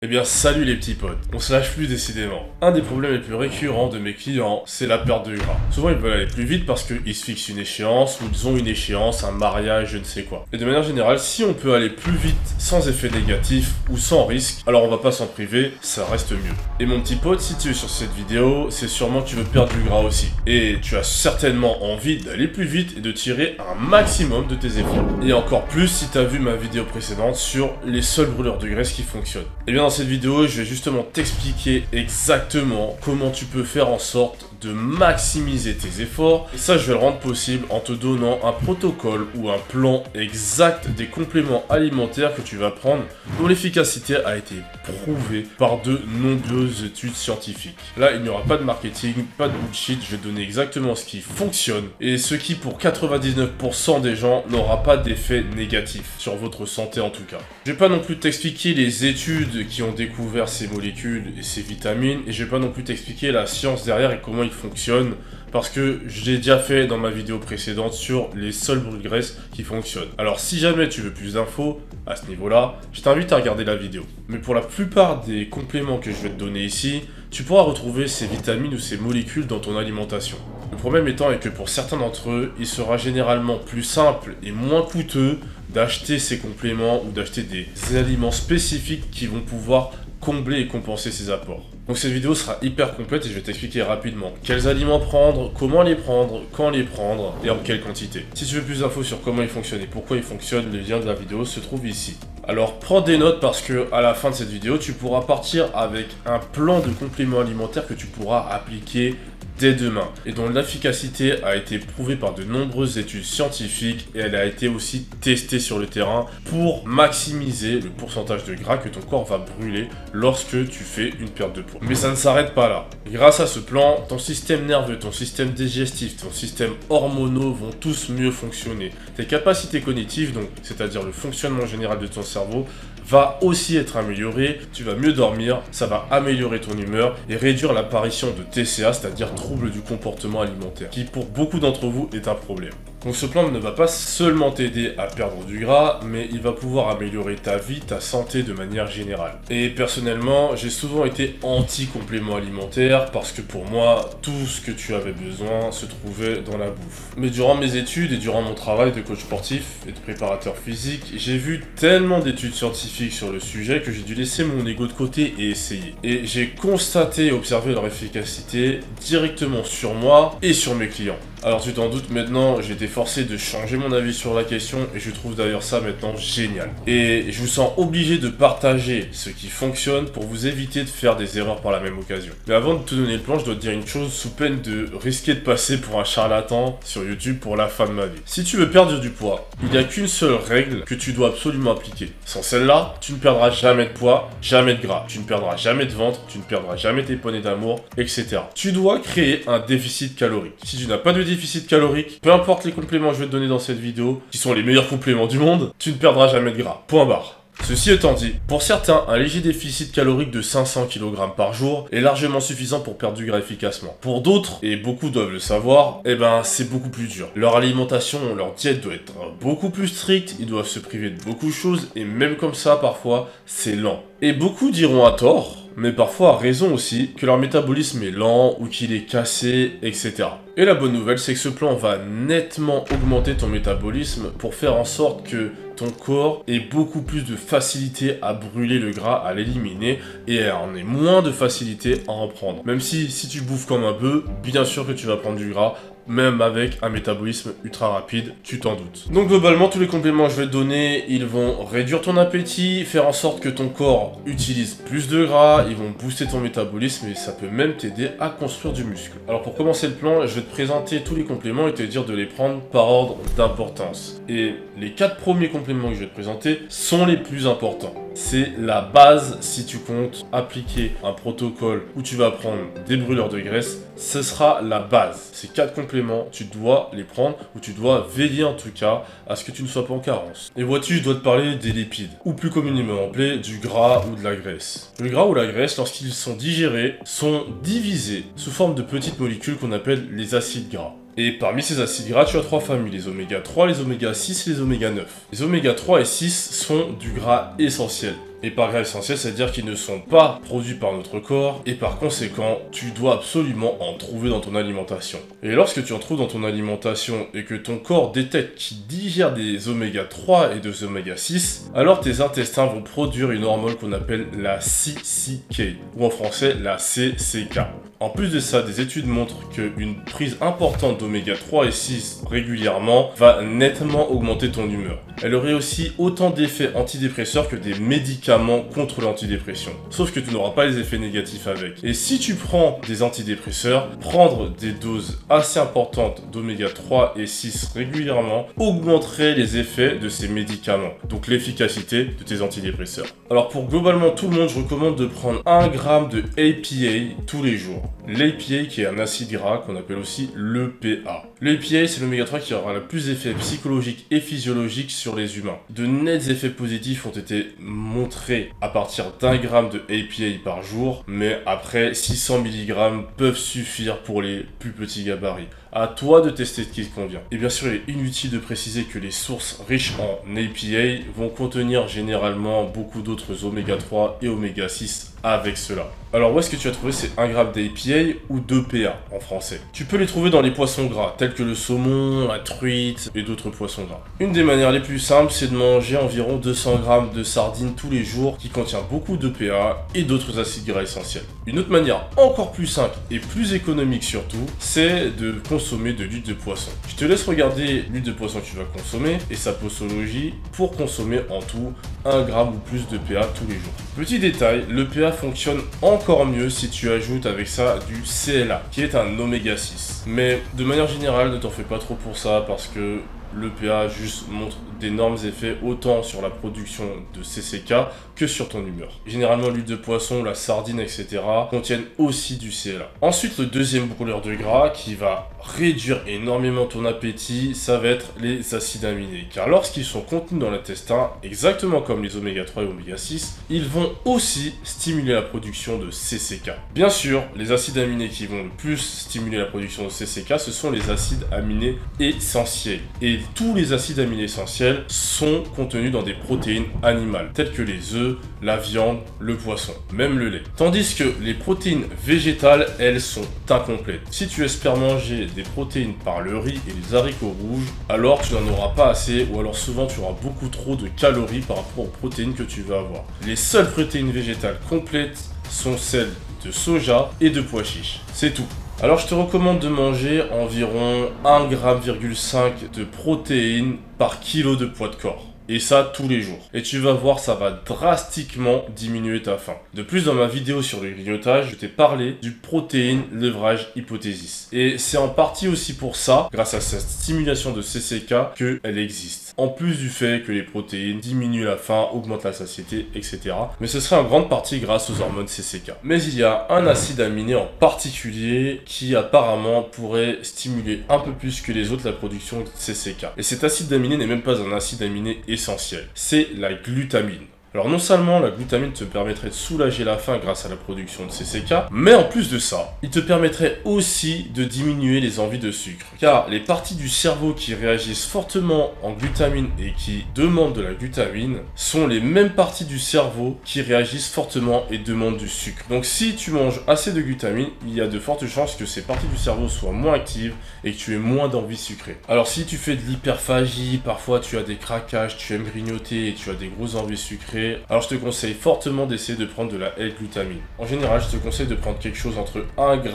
Eh bien salut les petits potes, on se lâche plus décidément. Un des problèmes les plus récurrents de mes clients, c'est la perte de gras. Souvent ils veulent aller plus vite parce qu'ils se fixent une échéance, ou ils ont une échéance, un mariage, je ne sais quoi. Et de manière générale, si on peut aller plus vite sans effet négatif ou sans risque, alors on va pas s'en priver, ça reste mieux. Et mon petit pote, si tu es sur cette vidéo, c'est sûrement que tu veux perdre du gras aussi. Et tu as certainement envie d'aller plus vite et de tirer un maximum de tes efforts. Et encore plus si tu as vu ma vidéo précédente sur les seuls brûleurs de graisse qui fonctionnent. Et bien dans cette vidéo, je vais justement t'expliquer exactement comment tu peux faire en sorte de maximiser tes efforts. Et ça, je vais le rendre possible en te donnant un protocole ou un plan exact des compléments alimentaires que tu vas prendre, dont l'efficacité a été prouvée par de nombreuses études scientifiques. Là, il n'y aura pas de marketing, pas de bullshit, je vais te donner exactement ce qui fonctionne et ce qui, pour 99% des gens, n'aura pas d'effet négatif sur votre santé en tout cas. Je vais pas non plus t'expliquer les études qui ont découvert ces molécules et ces vitamines, et je vais pas non plus t'expliquer la science derrière et comment ils fonctionnent, parce que je l'ai déjà fait dans ma vidéo précédente sur les seuls brûle de graisse qui fonctionnent. Alors si jamais tu veux plus d'infos à ce niveau-là, je t'invite à regarder la vidéo. Mais pour la plupart des compléments que je vais te donner ici, tu pourras retrouver ces vitamines ou ces molécules dans ton alimentation. Le problème étant est que pour certains d'entre eux, il sera généralement plus simple et moins coûteux d'acheter ces compléments ou d'acheter des aliments spécifiques qui vont pouvoir combler et compenser ces apports. Donc cette vidéo sera hyper complète et je vais t'expliquer rapidement quels aliments prendre, comment les prendre, quand les prendre et en quelle quantité. Si tu veux plus d'infos sur comment ils fonctionnent et pourquoi ils fonctionnent, le lien de la vidéo se trouve ici. Alors prends des notes parce que à la fin de cette vidéo, tu pourras partir avec un plan de compléments alimentaires que tu pourras appliquer dès demain, et dont l'efficacité a été prouvée par de nombreuses études scientifiques et elle a été aussi testée sur le terrain pour maximiser le pourcentage de gras que ton corps va brûler lorsque tu fais une perte de poids. Mais ça ne s'arrête pas là. Grâce à ce plan, ton système nerveux, ton système digestif, ton système hormonaux vont tous mieux fonctionner. Tes capacités cognitives, donc c'est-à-dire le fonctionnement général de ton cerveau, va aussi être amélioré, tu vas mieux dormir, ça va améliorer ton humeur et réduire l'apparition de TCA, c'est-à-dire troubles du comportement alimentaire, qui pour beaucoup d'entre vous est un problème. Donc ce plan ne va pas seulement t'aider à perdre du gras, mais il va pouvoir améliorer ta vie, ta santé de manière générale. Et personnellement, j'ai souvent été anti-complément alimentaire parce que pour moi, tout ce que tu avais besoin se trouvait dans la bouffe. Mais durant mes études et durant mon travail de coach sportif et de préparateur physique, j'ai vu tellement d'études scientifiques sur le sujet que j'ai dû laisser mon ego de côté et essayer. Et j'ai constaté et observé leur efficacité directement sur moi et sur mes clients. Alors tu t'en doutes maintenant, j'ai été forcé de changer mon avis sur la question et je trouve d'ailleurs ça maintenant génial. Et je vous sens obligé de partager ce qui fonctionne pour vous éviter de faire des erreurs par la même occasion. Mais avant de te donner le plan, je dois te dire une chose sous peine de risquer de passer pour un charlatan sur YouTube pour la fin de ma vie. Si tu veux perdre du poids, il n'y a qu'une seule règle que tu dois absolument appliquer. Sans celle-là, tu ne perdras jamais de poids, jamais de gras, tu ne perdras jamais de ventre, tu ne perdras jamais tes poignées d'amour, etc. Tu dois créer un déficit calorique. Si tu n'as pas de déficit calorique, peu importe les compléments que je vais te donner dans cette vidéo, qui sont les meilleurs compléments du monde, tu ne perdras jamais de gras. Point barre. Ceci étant dit, pour certains, un léger déficit calorique de 500 kg par jour est largement suffisant pour perdre du gras efficacement. Pour d'autres, et beaucoup doivent le savoir, c'est beaucoup plus dur. Leur alimentation, leur diète doit être beaucoup plus stricte, ils doivent se priver de beaucoup de choses, et même comme ça, parfois, c'est lent. Et beaucoup diront à tort, mais parfois à raison aussi, que leur métabolisme est lent ou qu'il est cassé, etc. Et la bonne nouvelle, c'est que ce plan va nettement augmenter ton métabolisme pour faire en sorte que ton corps ait beaucoup plus de facilité à brûler le gras, à l'éliminer, et en ait moins de facilité à en prendre. Même si tu bouffes comme un bœuf, bien sûr que tu vas prendre du gras, même avec un métabolisme ultra rapide, tu t'en doutes. Donc globalement, tous les compléments que je vais te donner, ils vont réduire ton appétit, faire en sorte que ton corps utilise plus de gras, ils vont booster ton métabolisme et ça peut même t'aider à construire du muscle. Alors pour commencer le plan, je vais te présenter tous les compléments et te dire de les prendre par ordre d'importance. Et les 4 premiers compléments que je vais te présenter sont les plus importants. C'est la base si tu comptes appliquer un protocole où tu vas prendre des brûleurs de graisse, ce sera la base. Ces 4 compléments, tu dois les prendre ou tu dois veiller en tout cas à ce que tu ne sois pas en carence. Et vois-tu, je dois te parler des lipides, ou plus communément appelé du gras ou de la graisse. Le gras ou la graisse, lorsqu'ils sont digérés, sont divisés sous forme de petites molécules qu'on appelle les acides gras. Et parmi ces acides gras, tu as 3 familles, les oméga 3, les oméga 6 et les oméga 9. Les oméga 3 et 6 sont du gras essentiel. Et par gras essentiels, c'est-à-dire qu'ils ne sont pas produits par notre corps, et par conséquent, tu dois absolument en trouver dans ton alimentation. Et lorsque tu en trouves dans ton alimentation, et que ton corps détecte qu'il digère des oméga 3 et des oméga 6, alors tes intestins vont produire une hormone qu'on appelle la CCK, ou en français la CCK. En plus de ça, des études montrent qu'une prise importante d'oméga 3 et 6 régulièrement va nettement augmenter ton humeur. Elle aurait aussi autant d'effets antidépresseurs que des médicaments contre l'antidépression. Sauf que tu n'auras pas les effets négatifs avec. Et si tu prends des antidépresseurs, prendre des doses assez importantes d'oméga 3 et 6 régulièrement augmenterait les effets de ces médicaments, donc l'efficacité de tes antidépresseurs. Alors pour globalement tout le monde, je recommande de prendre 1 g de APA tous les jours. L'APA qui est un acide gras qu'on appelle aussi l'EPA. L'EPA c'est l'oméga 3 qui aura le plus d'effets psychologiques et physiologiques sur les humains. De nets effets positifs ont été montrés à partir d'1 g de APA par jour, mais après 600 mg peuvent suffire pour les plus petits gabarits. À toi de tester ce qui te convient. Et bien sûr, il est inutile de préciser que les sources riches en APA vont contenir généralement beaucoup d'autres oméga 3 et oméga 6 avec cela. Alors où est-ce que tu as trouvé ces 1 g d'APA ou d'EPA en français? Tu peux les trouver dans les poissons gras, tels que le saumon, la truite et d'autres poissons gras. Une des manières les plus simples, c'est de manger environ 200 g de sardines tous les jours qui contient beaucoup d'EPA et d'autres acides gras essentiels. Une autre manière encore plus simple et plus économique surtout, c'est de consommer de l'huile de poisson. Je te laisse regarder l'huile de poisson que tu vas consommer et sa posologie pour consommer en tout 1 g ou plus d'EPA tous les jours. Petit détail, l'EPA fonctionne encore mieux si tu ajoutes avec ça du CLA, qui est un oméga 6. Mais de manière générale, ne t'en fais pas trop pour ça parce que l'EPA juste montre d'énormes effets autant sur la production de CCK que sur ton humeur. Généralement, l'huile de poisson, la sardine, etc. contiennent aussi du CLA. Ensuite, le deuxième brûleur de gras qui va réduire énormément ton appétit, ça va être les acides aminés. Car lorsqu'ils sont contenus dans l'intestin, exactement comme les oméga 3 et oméga 6, ils vont aussi stimuler la production de CCK. Bien sûr, les acides aminés qui vont le plus stimuler la production de CCK, ce sont les acides aminés essentiels. Et tous les acides aminés essentiels sont contenus dans des protéines animales, telles que les œufs, la viande, le poisson, même le lait. Tandis que les protéines végétales, elles sont incomplètes. Si tu espères manger des protéines par le riz et les haricots rouges, alors tu n'en auras pas assez, ou alors souvent tu auras beaucoup trop de calories par rapport aux protéines que tu veux avoir. Les seules protéines végétales complètes sont celles de soja et de pois chiches. C'est tout. Alors je te recommande de manger environ 1,5 g de protéines par kilo de poids de corps. Et ça tous les jours. Et tu vas voir, ça va drastiquement diminuer ta faim. De plus, dans ma vidéo sur le grignotage, je t'ai parlé du protéine levrage hypothesis. Et c'est en partie aussi pour ça, grâce à cette stimulation de CCK, qu'elle existe. En plus du fait que les protéines diminuent la faim, augmentent la satiété, etc. Mais ce serait en grande partie grâce aux hormones CCK. Mais il y a un acide aminé en particulier qui apparemment pourrait stimuler un peu plus que les autres la production de CCK. Et cet acide aminé n'est même pas un acide aminé essentiel, c'est la glutamine. Alors non seulement la glutamine te permettrait de soulager la faim grâce à la production de CCK, mais en plus de ça, il te permettrait aussi de diminuer les envies de sucre. Car les parties du cerveau qui réagissent fortement en glutamine et qui demandent de la glutamine sont les mêmes parties du cerveau qui réagissent fortement et demandent du sucre. Donc si tu manges assez de glutamine, il y a de fortes chances que ces parties du cerveau soient moins actives et que tu aies moins d'envie sucrée. Alors si tu fais de l'hyperphagie, parfois tu as des craquages, tu aimes grignoter et tu as des grosses envies sucrées, alors je te conseille fortement d'essayer de prendre de la L-glutamine. En général, je te conseille de prendre quelque chose entre 1 g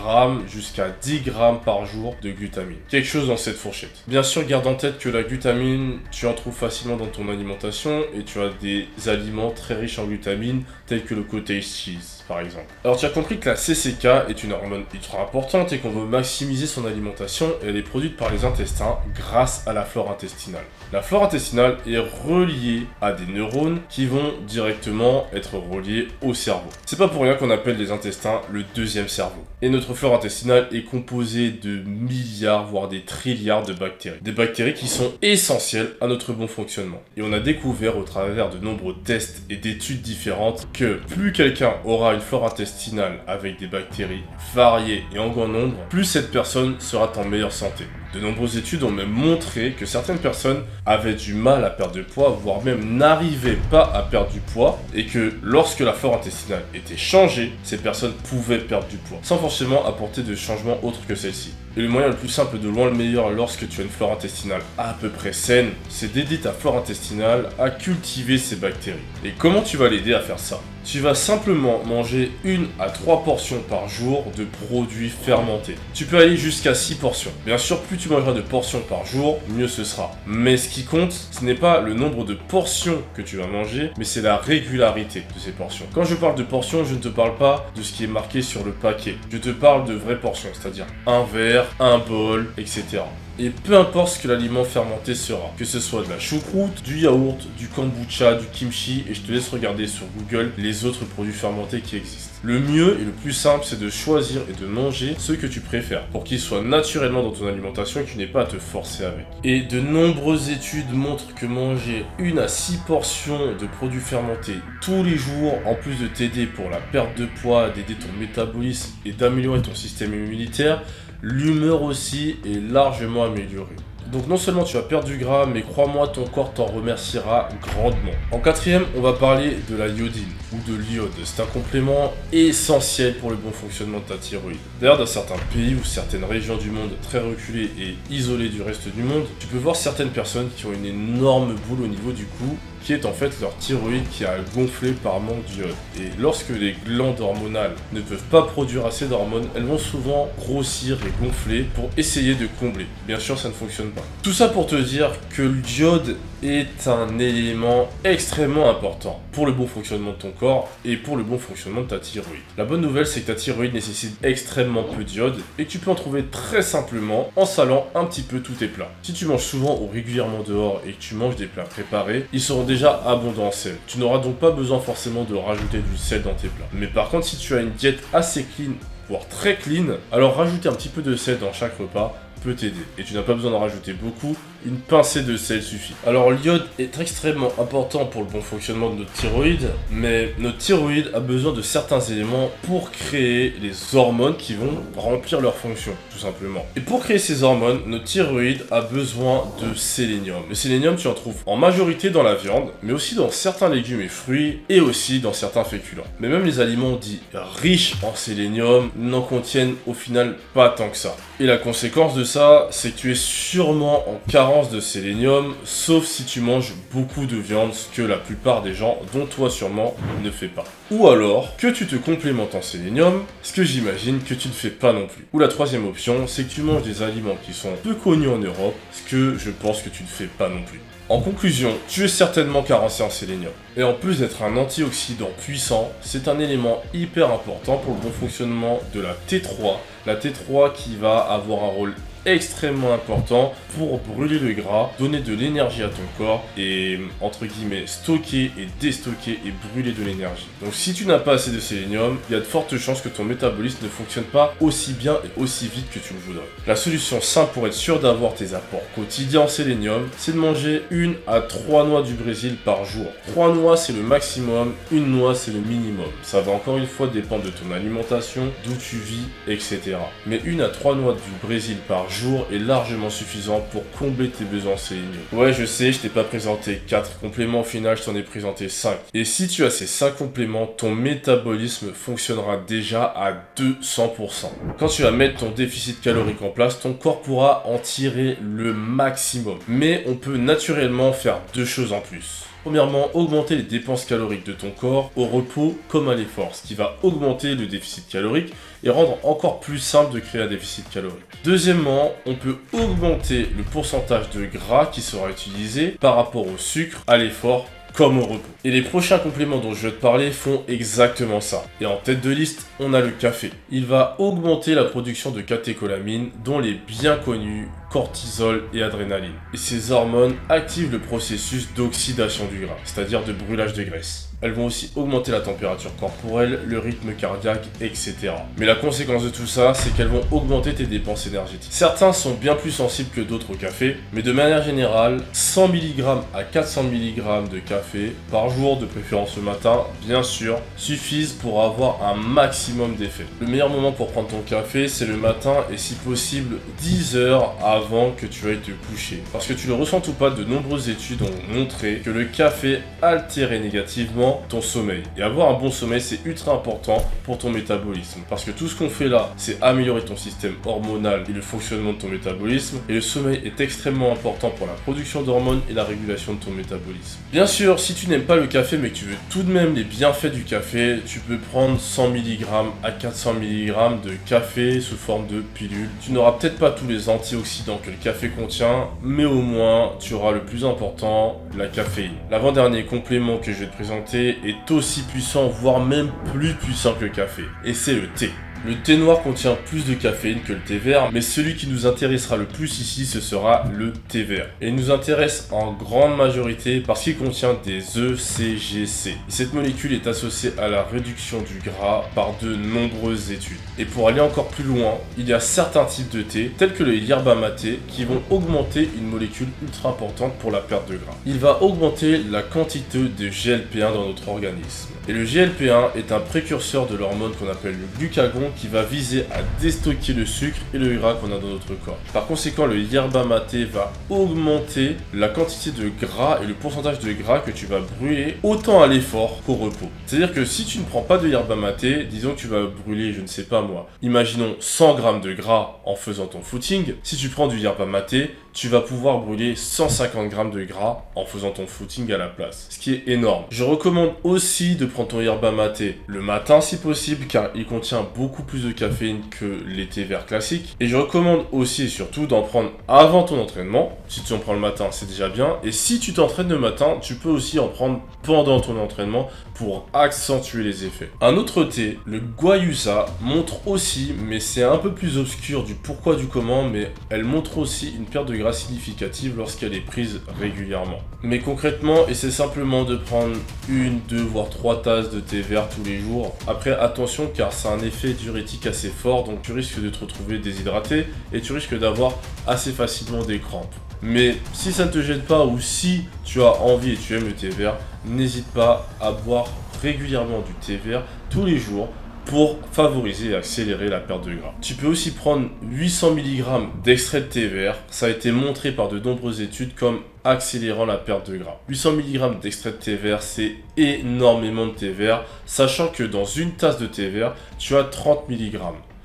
jusqu'à 10 g par jour de glutamine. Quelque chose dans cette fourchette. Bien sûr, garde en tête que la glutamine, tu en trouves facilement dans ton alimentation et tu as des aliments très riches en glutamine tels que le cottage cheese par exemple. Alors tu as compris que la CCK est une hormone ultra importante et qu'on veut maximiser son alimentation et elle est produite par les intestins grâce à la flore intestinale. La flore intestinale est reliée à des neurones qui vont directement être reliés au cerveau. C'est pas pour rien qu'on appelle les intestins le deuxième cerveau. Et notre flore intestinale est composée de milliards, voire des trilliards de bactéries. Des bactéries qui sont essentielles à notre bon fonctionnement. Et on a découvert au travers de nombreux tests et d'études différentes que plus quelqu'un aura une flore intestinale avec des bactéries variées et en grand nombre, plus cette personne sera en meilleure santé. De nombreuses études ont même montré que certaines personnes avaient du mal à perdre du poids, voire même n'arrivaient pas à perdre du poids, et que lorsque la flore intestinale était changée, ces personnes pouvaient perdre du poids, sans forcément apporter de changement autre que celle-ci. Et le moyen le plus simple, de loin le meilleur lorsque tu as une flore intestinale à peu près saine, c'est d'aider ta flore intestinale à cultiver ces bactéries. Et comment tu vas l'aider à faire ça? Tu vas simplement manger 1 à 3 portions par jour de produits fermentés. Tu peux aller jusqu'à 6 portions. Bien sûr, plus tu mangeras de portions par jour, mieux ce sera. Mais ce qui compte, ce n'est pas le nombre de portions que tu vas manger, mais c'est la régularité de ces portions. Quand je parle de portions, je ne te parle pas de ce qui est marqué sur le paquet. Je te parle de vraies portions, c'est-à-dire un verre, un bol, etc. Et peu importe ce que l'aliment fermenté sera, que ce soit de la choucroute, du yaourt, du kombucha, du kimchi, et je te laisse regarder sur Google les autres produits fermentés qui existent. Le mieux et le plus simple, c'est de choisir et de manger ce que tu préfères, pour qu'ils soient naturellement dans ton alimentation et que tu n'aies pas à te forcer avec. Et de nombreuses études montrent que manger 1 à 6 portions de produits fermentés tous les jours, en plus de t'aider pour la perte de poids, d'aider ton métabolisme et d'améliorer ton système immunitaire, l'humeur aussi est largement améliorée. Donc non seulement tu vas perdre du gras, mais crois-moi, ton corps t'en remerciera grandement. En quatrième, on va parler de la iodine, ou de l'iode. C'est un complément essentiel pour le bon fonctionnement de ta thyroïde. D'ailleurs, dans certains pays ou certaines régions du monde très reculées et isolées du reste du monde, tu peux voir certaines personnes qui ont une énorme boule au niveau du cou, qui est en fait leur thyroïde qui a gonflé par manque d'iode. Et lorsque les glandes hormonales ne peuvent pas produire assez d'hormones, elles vont souvent grossir et gonfler pour essayer de combler. Bien sûr, ça ne fonctionne pas. Tout ça pour te dire que l'iode est un élément extrêmement important pour le bon fonctionnement de ton corps et pour le bon fonctionnement de ta thyroïde. La bonne nouvelle, c'est que ta thyroïde nécessite extrêmement peu d'iode et que tu peux en trouver très simplement en salant un petit peu tous tes plats. Si tu manges souvent ou régulièrement dehors et que tu manges des plats préparés, ils seront déjà abondants en sel. Tu n'auras donc pas besoin forcément de rajouter du sel dans tes plats. Mais par contre, si tu as une diète assez clean, voire très clean, alors rajouter un petit peu de sel dans chaque repas peut t'aider. Et tu n'as pas besoin d'en rajouter beaucoup, une pincée de sel suffit. Alors l'iode est extrêmement important pour le bon fonctionnement de notre thyroïde, mais notre thyroïde a besoin de certains éléments pour créer les hormones qui vont remplir leur fonction, tout simplement. Et pour créer ces hormones, notre thyroïde a besoin de sélénium. Le sélénium, tu en trouves en majorité dans la viande, mais aussi dans certains légumes et fruits, et aussi dans certains féculents. Mais même les aliments dits riches en sélénium n'en contiennent au final pas tant que ça. Et la conséquence de ça, c'est que tu es sûrement en carence de sélénium, sauf si tu manges beaucoup de viande, ce que la plupart des gens, dont toi sûrement, ne fait pas. Ou alors, que tu te complémentes en sélénium, ce que j'imagine que tu ne fais pas non plus. Ou la troisième option, c'est que tu manges des aliments qui sont peu connus en Europe, ce que je pense que tu ne fais pas non plus. En conclusion, tu es certainement carencé en sélénium. Et en plus d'être un antioxydant puissant, c'est un élément hyper important pour le bon fonctionnement de la T3. La T3 qui va avoir un rôle extrêmement important pour brûler le gras, donner de l'énergie à ton corps et, entre guillemets, stocker et déstocker et brûler de l'énergie. Donc si tu n'as pas assez de sélénium, il y a de fortes chances que ton métabolisme ne fonctionne pas aussi bien et aussi vite que tu le voudrais. La solution simple pour être sûr d'avoir tes apports quotidiens en sélénium, c'est de manger 1 à 3 noix du Brésil par jour. 3 noix c'est le maximum, 1 noix c'est le minimum. Ça va encore une fois dépendre de ton alimentation, d'où tu vis, etc. Mais 1 à 3 noix du Brésil par jour est largement suffisant pour combler tes besoins en sélénium. Ouais, je sais, je t'ai pas présenté 4 compléments, au final je t'en ai présenté 5. Et si tu as ces 5 compléments, ton métabolisme fonctionnera déjà à 200%. Quand tu vas mettre ton déficit calorique en place, ton corps pourra en tirer le maximum. Mais on peut naturellement faire 2 choses en plus. Premièrement, augmenter les dépenses caloriques de ton corps au repos comme à l'effort, ce qui va augmenter le déficit calorique et rendre encore plus simple de créer un déficit calorique. Deuxièmement, on peut augmenter le pourcentage de gras qui sera utilisé par rapport au sucre, à l'effort comme au repos. Et les prochains compléments dont je vais te parler font exactement ça. Et en tête de liste, on a le café. Il va augmenter la production de catécholamines, dont les bien connus cortisol et adrénaline. Et ces hormones activent le processus d'oxydation du gras, c'est-à-dire de brûlage de graisse. Elles vont aussi augmenter la température corporelle, le rythme cardiaque, etc. Mais la conséquence de tout ça, c'est qu'elles vont augmenter tes dépenses énergétiques. Certains sont bien plus sensibles que d'autres au café, mais de manière générale, 100 mg à 400 mg de café par jour, de préférence le matin, bien sûr, suffisent pour avoir un maximum d'effet. Le meilleur moment pour prendre ton café, c'est le matin et si possible 10 heures avant que tu ailles te coucher. Parce que tu le ressens ou pas, de nombreuses études ont montré que le café altérait négativement ton sommeil. Et avoir un bon sommeil, c'est ultra important pour ton métabolisme. Parce que tout ce qu'on fait là, c'est améliorer ton système hormonal et le fonctionnement de ton métabolisme. Et le sommeil est extrêmement important pour la production d'hormones et la régulation de ton métabolisme. Bien sûr, si tu n'aimes pas le café, mais que tu veux tout de même les bienfaits du café, tu peux prendre 100 mg à 400 mg de café sous forme de pilule. Tu n'auras peut-être pas tous les antioxydants que le café contient, mais au moins, tu auras le plus important, la caféine. L'avant-dernier complément que je vais te présenter est aussi puissant, voire même plus puissant que le café. Et c'est le thé. Le thé noir contient plus de caféine que le thé vert, mais celui qui nous intéressera le plus ici, ce sera le thé vert. Et il nous intéresse en grande majorité parce qu'il contient des ECGC. Et cette molécule est associée à la réduction du gras par de nombreuses études. Et pour aller encore plus loin, il y a certains types de thé, tels que le yerba maté, qui vont augmenter une molécule ultra importante pour la perte de gras. Il va augmenter la quantité de GLP-1 dans notre organisme. Et le GLP-1 est un précurseur de l'hormone qu'on appelle le glucagon qui va viser à déstocker le sucre et le gras qu'on a dans notre corps. Par conséquent, le yerba maté va augmenter la quantité de gras et le pourcentage de gras que tu vas brûler autant à l'effort qu'au repos. C'est-à-dire que si tu ne prends pas de yerba maté, disons que tu vas brûler, je ne sais pas moi, imaginons 100 g de gras en faisant ton footing. Si tu prends du yerba maté, tu vas pouvoir brûler 150 g de gras en faisant ton footing à la place. Ce qui est énorme. Je recommande aussi de prendre ton yerba maté le matin si possible, car il contient beaucoup plus de caféine que les thés verts classiques. Et je recommande aussi et surtout d'en prendre avant ton entraînement. Si tu en prends le matin, c'est déjà bien. Et si tu t'entraînes le matin, tu peux aussi en prendre pendant ton entraînement pour accentuer les effets. Un autre thé, le guayusa, montre aussi, mais c'est un peu plus obscur du pourquoi du comment, mais elle montre aussi une perte de gras significative lorsqu'elle est prise régulièrement. Mais concrètement, essaie simplement de prendre 1, 2, voire 3 tasses de thé vert tous les jours. Après, attention, car ça a un effet diurétique assez fort, donc tu risques de te retrouver déshydraté et tu risques d'avoir assez facilement des crampes. Mais si ça ne te gêne pas ou si tu as envie et tu aimes le thé vert, n'hésite pas à boire régulièrement du thé vert tous les jours pour favoriser et accélérer la perte de gras. Tu peux aussi prendre 800 mg d'extrait de thé vert. Ça a été montré par de nombreuses études comme accélérant la perte de gras. 800 mg d'extrait de thé vert, c'est énormément de thé vert, sachant que dans une tasse de thé vert, tu as 30 mg.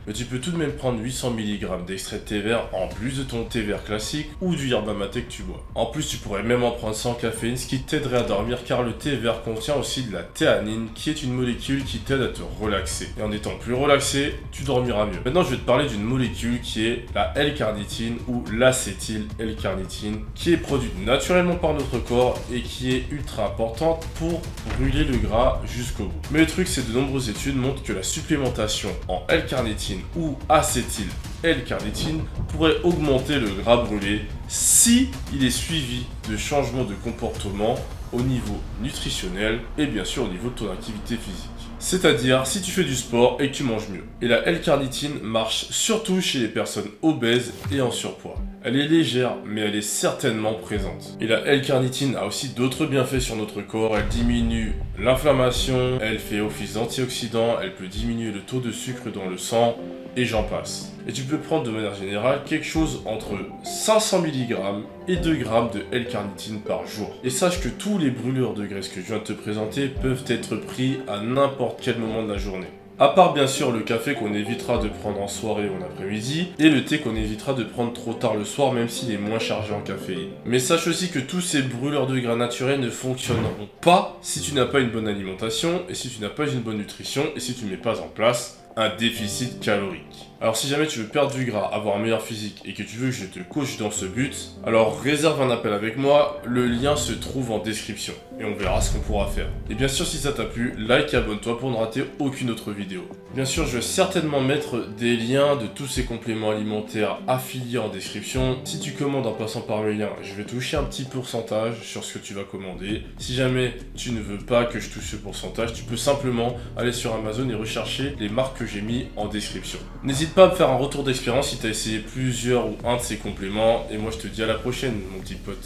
Mais tu peux tout de même prendre 800 mg d'extrait de thé vert en plus de ton thé vert classique ou du yerba maté que tu bois. En plus, tu pourrais même en prendre sans caféine, ce qui t'aiderait à dormir car le thé vert contient aussi de la théanine qui est une molécule qui t'aide à te relaxer. Et en étant plus relaxé, tu dormiras mieux. Maintenant, je vais te parler d'une molécule qui est la L-carnitine ou l'acétyl-L-carnitine qui est produite naturellement par notre corps et qui est ultra importante pour brûler le gras jusqu'au bout. Mais le truc, c'est que de nombreuses études montrent que la supplémentation en L-carnitine ou acétyl L-carnitine pourrait augmenter le gras brûlé si il est suivi de changements de comportement au niveau nutritionnel et bien sûr au niveau de ton activité physique. C'est-à-dire si tu fais du sport et que tu manges mieux. Et la L-carnitine marche surtout chez les personnes obèses et en surpoids. Elle est légère, mais elle est certainement présente. Et la L-carnitine a aussi d'autres bienfaits sur notre corps. Elle diminue l'inflammation, elle fait office d'antioxydant, elle peut diminuer le taux de sucre dans le sang, et j'en passe. Et tu peux prendre de manière générale quelque chose entre 500 mg et 2 g de L-carnitine par jour. Et sache que tous les brûleurs de graisse que je viens de te présenter peuvent être pris à n'importe quel moment de la journée. À part bien sûr le café qu'on évitera de prendre en soirée ou en après-midi, et le thé qu'on évitera de prendre trop tard le soir même s'il est moins chargé en caféine. Mais sache aussi que tous ces brûleurs de gras naturels ne fonctionneront pas si tu n'as pas une bonne alimentation, et si tu n'as pas une bonne nutrition, et si tu ne mets pas en place un déficit calorique. Alors si jamais tu veux perdre du gras, avoir un meilleur physique et que tu veux que je te coach dans ce but, alors réserve un appel avec moi, le lien se trouve en description et on verra ce qu'on pourra faire. Et bien sûr si ça t'a plu, like et abonne-toi pour ne rater aucune autre vidéo. Bien sûr je vais certainement mettre des liens de tous ces compléments alimentaires affiliés en description. Si tu commandes en passant par le lien, je vais toucher un petit pourcentage sur ce que tu vas commander. Si jamais tu ne veux pas que je touche ce pourcentage, tu peux simplement aller sur Amazon et rechercher les marques que j'ai mis en description. N'hésite pas à me faire un retour d'expérience si tu as essayé plusieurs ou un de ces compléments. Et moi je te dis à la prochaine mon petit pote.